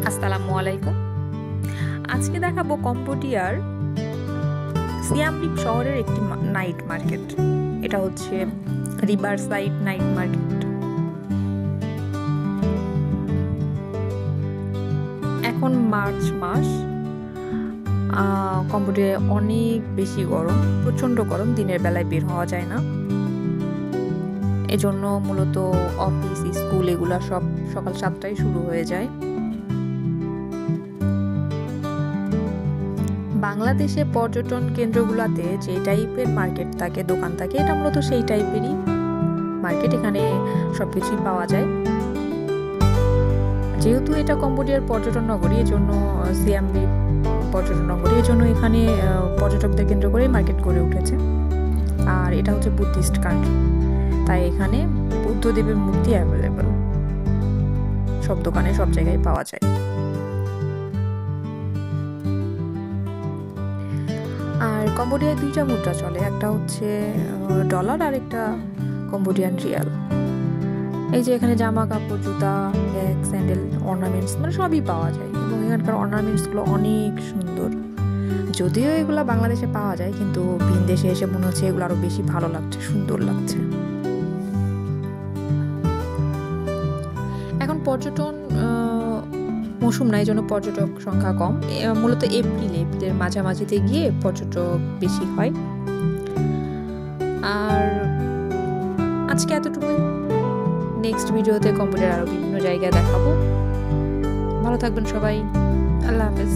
আসসালামু আলাইকুম। আজকে দেখাবো কম্বোডিয়ার সিয়াম রিপ শহরের একটি নাইট মার্কেট। এটা হচ্ছে রিভার সাইড নাইট মার্কেট। এখন মার্চ মাস, কম্বোডিয়ায় অনেক বেশি গরম, প্রচণ্ড গরম, দিনের বেলায় বের হওয়া যায় না। এজন্য মূলত অফিস, স্কুল এগুলা সব সকাল 7টায় শুরু হয়ে যায়। বাংলাদেশে পর্যটন কেন্দ্রগুলোতে যে টাইপের মার্কেট থাকে, দোকান থাকে, এটা মূলত সেই টাইপেরই মার্কেট। এখানে সবকিছুই পাওয়া যায়। যেহেতু এটা কম্বোডিয়ার পর্যটন নগরী, এজন্য সিয়াম রিপ পর্যটন নগরী, এজন্য এখানে পর্যটকদের কেন্দ্র করে মার্কেট গড়ে উঠেছে। আর এটা হচ্ছে বুদ্ধিস্ট কান্ট্রি, তাই এখানে বুদ্ধদেবের মূর্তি অ্যাভেলেবল, সব দোকানে সব জায়গায় পাওয়া যায়। আর কম্বোডিয়ায় দুইটা মুদ্রা চলে, একটা হচ্ছে ডলার আর একটা কম্বোডিয়ান রিয়াল। এই যে এখানে জামা কাপড়, জুতা, ব্যাগ, স্যান্ডেল, অর্নামেন্টস মানে সবই পাওয়া যায়, এবং এখানকার অর্নামেন্টসগুলো অনেক সুন্দর। যদিও এগুলো বাংলাদেশে পাওয়া যায়, কিন্তু ভিনদেশে এসে মনে হচ্ছে এগুলো আরো বেশি ভালো লাগছে, সুন্দর লাগছে। এখন পর্যটন মৌসুম না, এই জন্য পর্যটক সংখ্যা কম। মূলত এপ্রিলের মাঝামাঝিতে গিয়ে পর্যটক বেশি হয়। আর আজকে এতটুকুই। নেক্সট ভিডিওতে কম্বোডিয়ার আরো বিভিন্ন জায়গায় দেখাবো। ভালো থাকবেন সবাই। আল্লাহ হাফেজ।